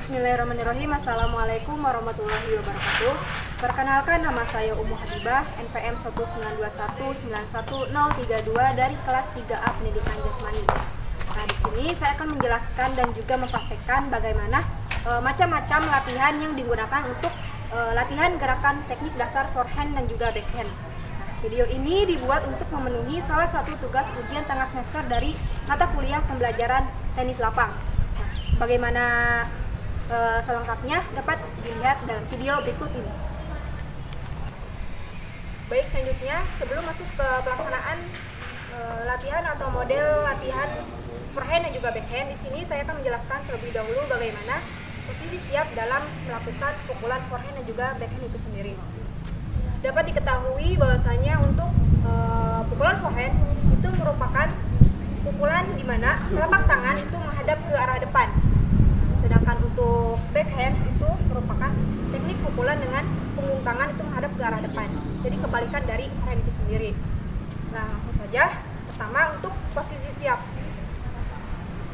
Bismillahirrahmanirrahim. Assalamualaikum warahmatullahi wabarakatuh. Perkenalkan, nama saya Ummu Habibah, NPM 192191032 dari kelas 3A Pendidikan Jasmani. Nah, di sini saya akan menjelaskan dan juga mempraktekkan bagaimana macam-macam latihan yang digunakan untuk latihan gerakan teknik dasar forehand dan juga backhand. Video ini dibuat untuk memenuhi salah satu tugas ujian tengah semester dari mata kuliah pembelajaran tenis lapang. Nah, bagaimana selengkapnya dapat dilihat dalam video berikut ini. Baik, selanjutnya sebelum masuk ke pelaksanaan latihan atau model latihan forehand dan juga backhand, di sini saya akan menjelaskan terlebih dahulu bagaimana posisi siap dalam melakukan pukulan forehand dan juga backhand itu sendiri. Dapat diketahui bahwasanya untuk pukulan forehand itu merupakan pukulan di mana telapak tangan itu menghadap ke arah depan. Sedangkan untuk backhand itu merupakan teknik pukulan dengan punggung tangan itu menghadap ke arah depan. Jadi kebalikan dari forehand itu sendiri. Nah, langsung saja. Pertama, untuk posisi siap.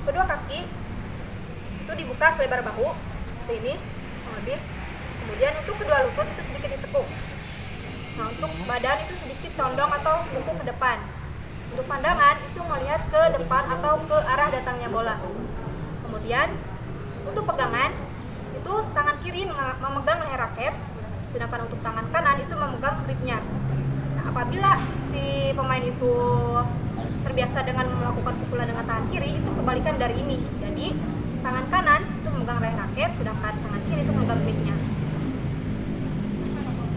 Kedua kaki itu dibuka selebar bahu seperti ini, kurang lebih. Kemudian untuk kedua lutut itu sedikit ditekuk. Nah, untuk badan itu sedikit condong atau bungkuk ke depan. Untuk pandangan itu melihat ke depan atau ke arah datangnya bola. Kemudian untuk pegangan itu tangan kiri memegang leher raket, sedangkan untuk tangan kanan itu memegang gripnya. Nah, apabila si pemain itu terbiasa dengan melakukan pukulan dengan tangan kiri, itu kebalikan dari ini. Jadi tangan kanan itu memegang leher raket, sedangkan tangan kiri itu memegang gripnya.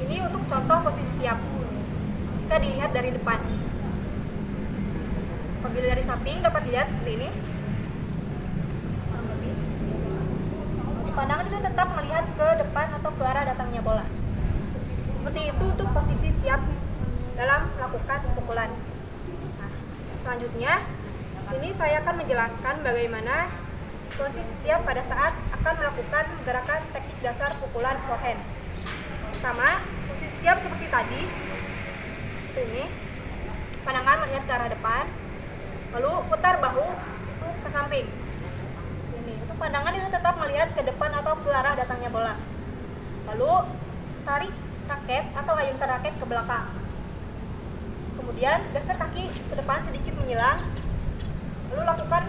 Ini untuk contoh posisi siap jika dilihat dari depan. Apabila dari samping dapat dilihat seperti ini. Pandangan itu tetap melihat ke depan atau ke arah datangnya bola. Seperti itu untuk posisi siap dalam melakukan pukulan. Nah, selanjutnya di sini saya akan menjelaskan bagaimana posisi siap pada saat akan melakukan gerakan teknik dasar pukulan forehand. Pertama, posisi siap seperti tadi. Seperti ini. Pandangan melihat ke arah depan. Lalu putar bahu itu ke samping. Pandangan itu tetap melihat ke depan atau ke arah datangnya bola. Lalu tarik raket atau ayunkan raket ke belakang. Kemudian geser kaki ke depan sedikit menyilang. Lalu lakukan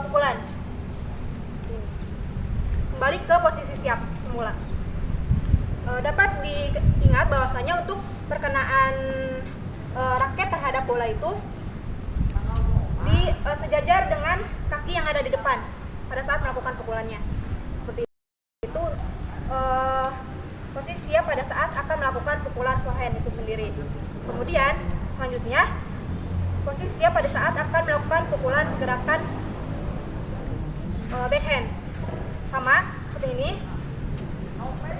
pukulan. Kembali ke posisi siap semula. Dapat diingat bahwasanya untuk perkenaan raket terhadap bola itu sejajar dengan kaki yang ada di depan pada saat melakukan pukulannya. Seperti itu posisi siap pada saat akan melakukan pukulan forehand itu sendiri. Kemudian selanjutnya posisi siap pada saat akan melakukan pukulan gerakan backhand. Sama seperti ini.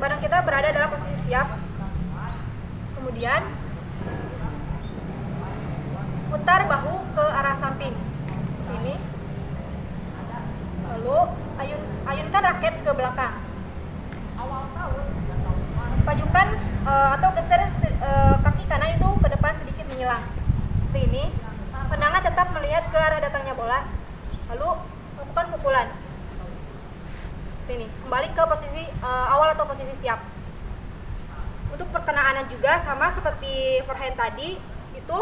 Badan kita berada dalam posisi siap. Kemudian putar bahu ke arah samping. Seperti ini. Lalu ayunkan raket ke belakang. Pajukan atau geser kaki kanan itu ke depan sedikit menyilang. Seperti ini. Pandangan tetap melihat ke arah datangnya bola. Lalu lakukan pukulan. Seperti ini. Kembali ke posisi awal atau posisi siap. Untuk perkenaannya juga sama seperti forehand tadi, itu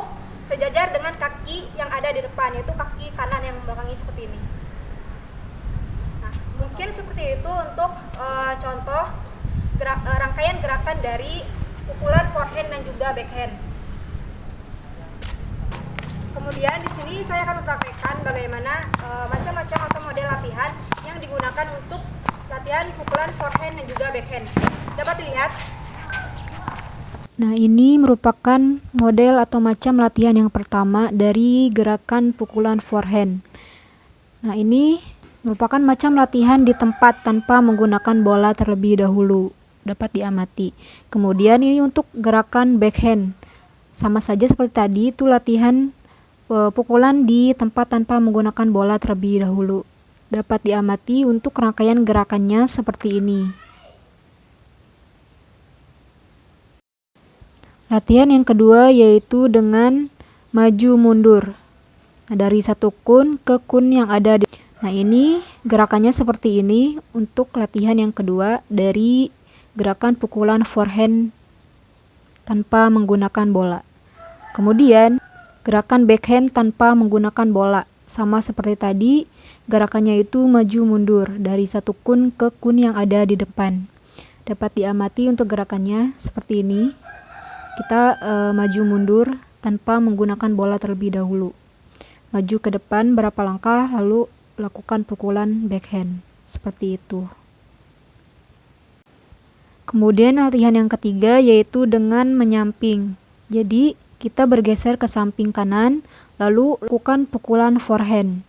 sejajar dengan kaki yang ada di depan, yaitu kaki kanan yang membelakangi seperti ini. Mungkin seperti itu untuk contoh rangkaian gerakan dari pukulan forehand dan juga backhand. Kemudian di sini saya akan mempraktekkan bagaimana macam-macam atau model latihan yang digunakan untuk latihan pukulan forehand dan juga backhand. Dapat dilihat. Nah, ini merupakan model atau macam latihan yang pertama dari gerakan pukulan forehand. Nah, ini merupakan macam latihan di tempat tanpa menggunakan bola terlebih dahulu. Dapat diamati. Kemudian ini untuk gerakan backhand. Sama saja seperti tadi, itu latihan pukulan di tempat tanpa menggunakan bola terlebih dahulu. Dapat diamati untuk rangkaian gerakannya seperti ini. Latihan yang kedua yaitu dengan maju mundur. Nah, dari satu kun ke kun yang ada Nah, ini gerakannya seperti ini untuk latihan yang kedua dari gerakan pukulan forehand tanpa menggunakan bola. Kemudian, gerakan backhand tanpa menggunakan bola. Sama seperti tadi, gerakannya itu maju mundur dari satu kun ke kun yang ada di depan. Dapat diamati untuk gerakannya seperti ini. Kita maju mundur tanpa menggunakan bola terlebih dahulu. Maju ke depan berapa langkah, lalu lakukan pukulan backhand. Seperti itu. Kemudian latihan yang ketiga yaitu dengan menyamping. Jadi, kita bergeser ke samping kanan, lalu lakukan pukulan forehand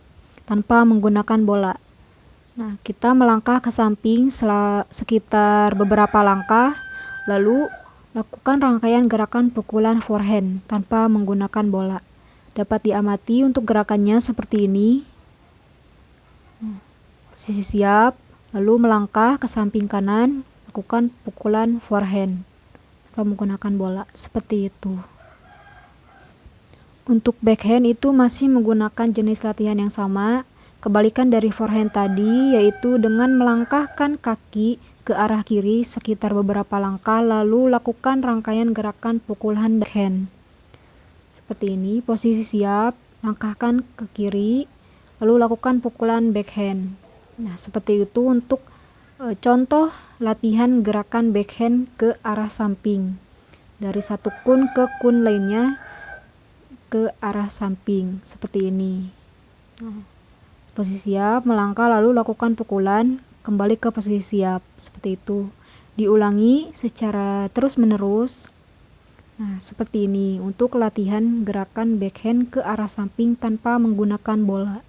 tanpa menggunakan bola. Nah, kita melangkah ke samping sekitar beberapa langkah, lalu lakukan rangkaian gerakan pukulan forehand tanpa menggunakan bola. Dapat diamati untuk gerakannya seperti ini. Posisi siap, lalu melangkah ke samping kanan, lakukan pukulan forehand tanpa menggunakan bola. Seperti itu. Untuk backhand itu masih menggunakan jenis latihan yang sama, kebalikan dari forehand tadi, yaitu dengan melangkahkan kaki ke arah kiri sekitar beberapa langkah, lalu lakukan rangkaian gerakan pukulan backhand. Seperti ini, posisi siap, langkahkan ke kiri, lalu lakukan pukulan backhand. Nah, seperti itu untuk contoh latihan gerakan backhand ke arah samping. Dari satu kun ke kun lainnya, ke arah samping seperti ini. Posisi siap, melangkah lalu lakukan pukulan, kembali ke posisi siap seperti itu. Diulangi secara terus-menerus. Nah, seperti ini untuk latihan gerakan backhand ke arah samping tanpa menggunakan bola.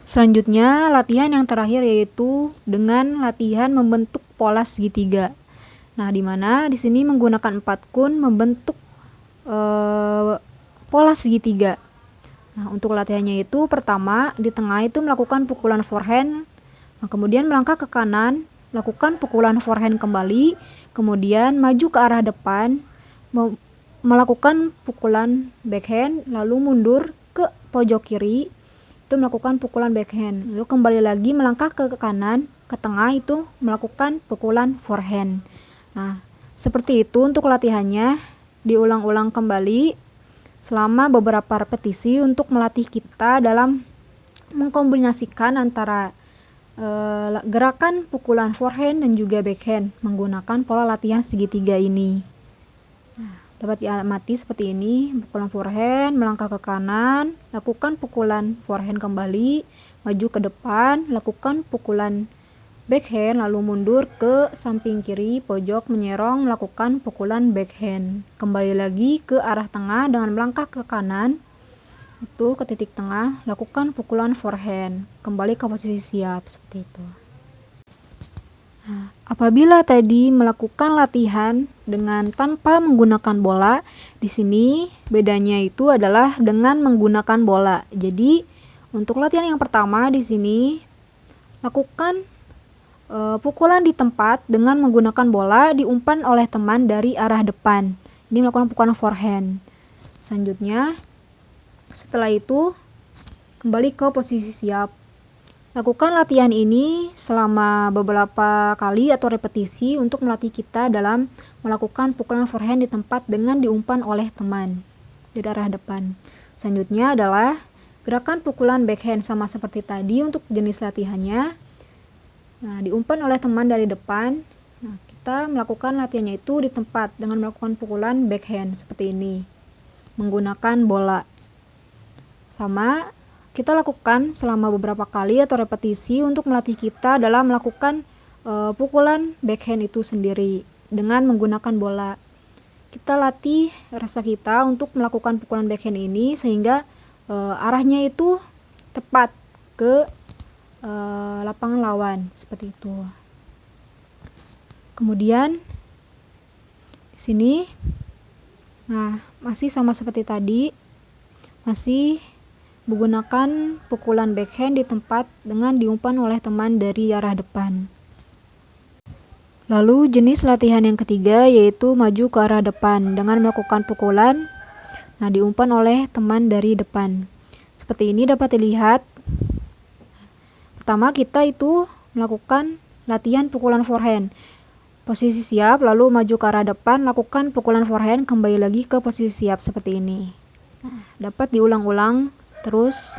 Selanjutnya, latihan yang terakhir yaitu dengan latihan membentuk pola segitiga. Nah, di mana di sini menggunakan 4 kun membentuk pola segitiga. Nah, untuk latihannya itu pertama di tengah itu melakukan pukulan forehand, nah, kemudian melangkah ke kanan, lakukan pukulan forehand kembali, kemudian maju ke arah depan, melakukan pukulan backhand, lalu mundur ke pojok kiri, itu melakukan pukulan backhand, lalu kembali lagi melangkah ke kanan, ke tengah itu melakukan pukulan forehand. Nah, seperti itu untuk latihannya. Diulang-ulang kembali selama beberapa repetisi untuk melatih kita dalam mengkombinasikan antara gerakan pukulan forehand dan juga backhand menggunakan pola latihan segitiga ini. Nah, dapat diamati seperti ini, pukulan forehand, melangkah ke kanan, lakukan pukulan forehand kembali, maju ke depan, lakukan pukulan backhand, lalu mundur ke samping kiri pojok menyerong, melakukan pukulan backhand, kembali lagi ke arah tengah dengan melangkah ke kanan itu ke titik tengah, lakukan pukulan forehand, kembali ke posisi siap seperti itu. Nah, apabila tadi melakukan latihan dengan tanpa menggunakan bola, di sini bedanya itu adalah dengan menggunakan bola. Jadi untuk latihan yang pertama di sini lakukan pukulan di tempat dengan menggunakan bola diumpan oleh teman dari arah depan. Ini melakukan pukulan forehand. Selanjutnya, setelah itu kembali ke posisi siap. Lakukan latihan ini selama beberapa kali atau repetisi untuk melatih kita dalam melakukan pukulan forehand di tempat dengan diumpan oleh teman dari arah depan. Selanjutnya adalah gerakan pukulan backhand sama seperti tadi untuk jenis latihannya. Nah, diumpan oleh teman dari depan. Nah, kita melakukan latihannya itu di tempat dengan melakukan pukulan backhand seperti ini. Menggunakan bola. Sama, kita lakukan selama beberapa kali atau repetisi untuk melatih kita dalam melakukan pukulan backhand itu sendiri dengan menggunakan bola. Kita latih rasa kita untuk melakukan pukulan backhand ini sehingga arahnya itu tepat ke lapangan lawan seperti itu. Kemudian di sini, nah masih sama seperti tadi, masih menggunakan pukulan backhand di tempat dengan diumpan oleh teman dari arah depan. Lalu jenis latihan yang ketiga yaitu maju ke arah depan dengan melakukan pukulan, nah diumpan oleh teman dari depan. Seperti ini dapat dilihat Pertama kita itu melakukan latihan pukulan forehand. Posisi siap, lalu maju ke arah depan, lakukan pukulan forehand, kembali lagi ke posisi siap seperti ini. Dapat diulang-ulang terus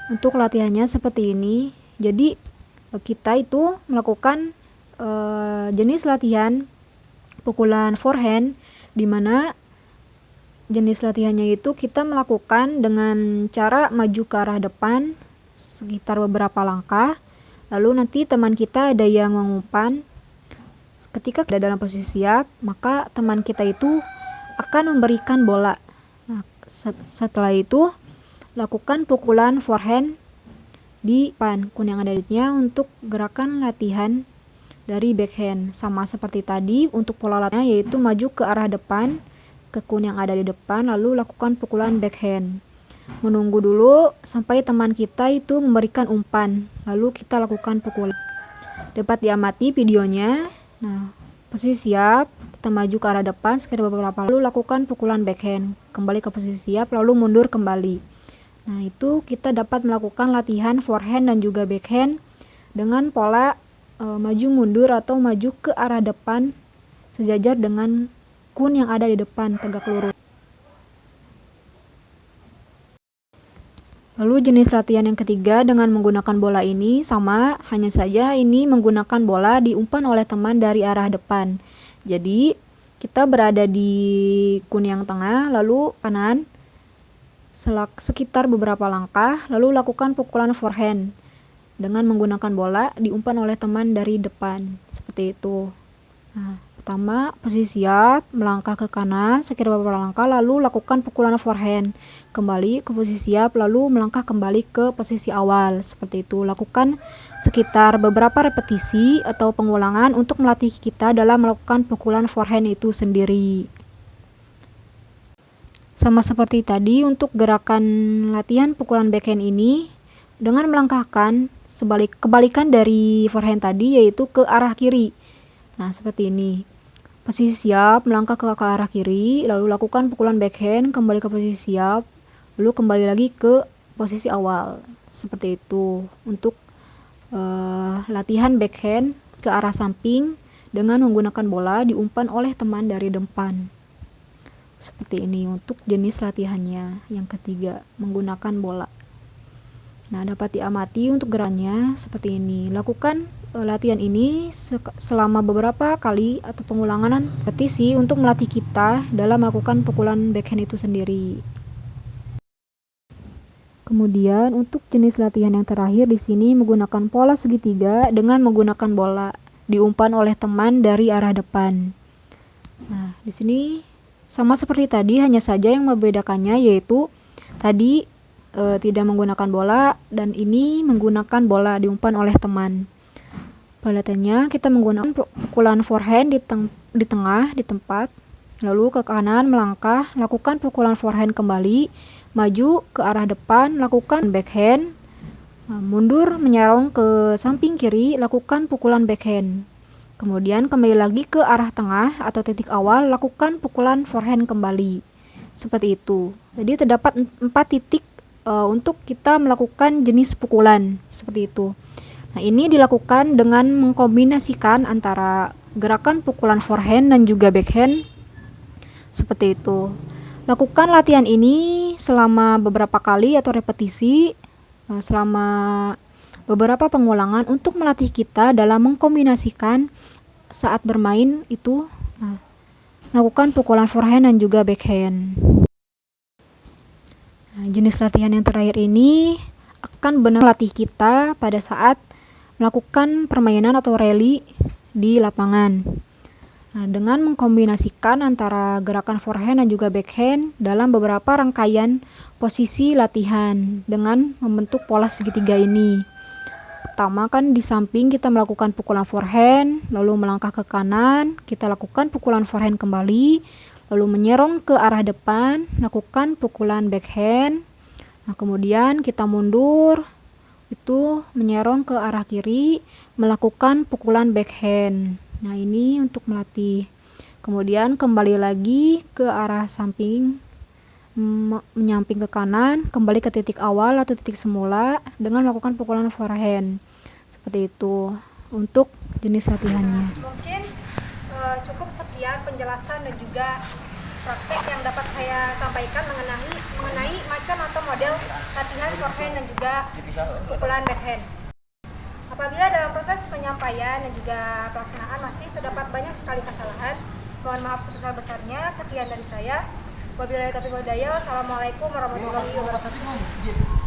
untuk latihannya seperti ini. Jadi kita itu melakukan jenis latihan pukulan forehand, di mana jenis latihannya itu kita melakukan dengan cara maju ke arah depan sekitar beberapa langkah, lalu nanti teman kita ada yang mengumpan. Ketika kita dalam posisi siap, maka teman kita itu akan memberikan bola. Nah, setelah itu lakukan pukulan forehand di depan kun yang ada di depannya untuk gerakan latihan dari backhand. Sama seperti tadi untuk pola latihannya, yaitu maju ke arah depan ke kun yang ada di depan, lalu lakukan pukulan backhand. Menunggu dulu sampai teman kita itu memberikan umpan, lalu kita lakukan pukulan. Dapat diamati videonya. Nah, posisi siap, kita maju ke arah depan sekitar beberapa, lalu lakukan pukulan backhand, kembali ke posisi siap, lalu mundur kembali. Nah, itu kita dapat melakukan latihan forehand dan juga backhand dengan pola maju mundur atau maju ke arah depan sejajar dengan kun yang ada di depan tegak lurus. Lalu jenis latihan yang ketiga dengan menggunakan bola ini sama, hanya saja ini menggunakan bola diumpan oleh teman dari arah depan. Jadi kita berada di kun yang tengah, lalu kanan sekitar beberapa langkah, lalu lakukan pukulan forehand dengan menggunakan bola diumpan oleh teman dari depan, seperti itu. Nah, pertama posisi siap, melangkah ke kanan sekitar beberapa langkah, lalu lakukan pukulan forehand, kembali ke posisi siap, lalu melangkah kembali ke posisi awal, seperti itu. Lakukan sekitar beberapa repetisi atau pengulangan untuk melatih kita dalam melakukan pukulan forehand itu sendiri. Sama seperti tadi untuk gerakan latihan pukulan backhand ini, dengan melangkahkan kebalikan dari forehand tadi, yaitu ke arah kiri. Nah, seperti ini. Posisi siap, melangkah ke arah kiri, lalu lakukan pukulan backhand, kembali ke posisi siap, lalu kembali lagi ke posisi awal. Seperti itu untuk latihan backhand ke arah samping dengan menggunakan bola diumpan oleh teman dari depan. Seperti ini untuk jenis latihannya yang ketiga, menggunakan bola. Nah, dapat diamati untuk gerakannya seperti ini. Lakukan latihan ini selama beberapa kali atau pengulangan repetisi untuk melatih kita dalam melakukan pukulan backhand itu sendiri. Kemudian untuk jenis latihan yang terakhir di sini menggunakan pola segitiga dengan menggunakan bola diumpan oleh teman dari arah depan. Nah, di sini sama seperti tadi, hanya saja yang membedakannya yaitu tadi tidak menggunakan bola dan ini menggunakan bola diumpan oleh teman. Perlatannya kita menggunakan pukulan forehand di tengah di tempat, lalu ke kanan melangkah, lakukan pukulan forehand kembali, maju ke arah depan, lakukan backhand, mundur menyerong ke samping kiri, lakukan pukulan backhand. Kemudian kembali lagi ke arah tengah atau titik awal, lakukan pukulan forehand kembali. Seperti itu. Jadi terdapat 4 titik untuk kita melakukan jenis pukulan seperti itu. Nah, ini dilakukan dengan mengkombinasikan antara gerakan pukulan forehand dan juga backhand seperti itu. Lakukan latihan ini selama beberapa kali atau repetisi, selama beberapa pengulangan untuk melatih kita dalam mengkombinasikan saat bermain itu lakukan pukulan forehand dan juga backhand. Nah, jenis latihan yang terakhir ini akan benar melatih kita pada saat melakukan permainan atau rally di lapangan. Nah, dengan mengkombinasikan antara gerakan forehand dan juga backhand dalam beberapa rangkaian posisi latihan dengan membentuk pola segitiga ini. Pertama kan di samping kita melakukan pukulan forehand, lalu melangkah ke kanan, kita lakukan pukulan forehand kembali, lalu menyerong ke arah depan, lakukan pukulan backhand. Nah, kemudian kita mundur, itu menyerong ke arah kiri, melakukan pukulan backhand. Nah, ini untuk melatih. Kemudian kembali lagi ke arah samping, menyamping ke kanan, kembali ke titik awal atau titik semula dengan melakukan pukulan forehand. Seperti itu untuk jenis latihannya. Mungkin cukup sekian penjelasan dan juga praktek yang dapat saya sampaikan mengenai macam atau model latihan forehand dan juga pukulan backhand. Apabila dalam proses penyampaian dan juga pelaksanaan masih terdapat banyak sekali kesalahan, mohon maaf sebesar-besarnya. Sekian dari saya. Wabillahi taufiq wal hidayah. Wassalamualaikum warahmatullahi wabarakatuh.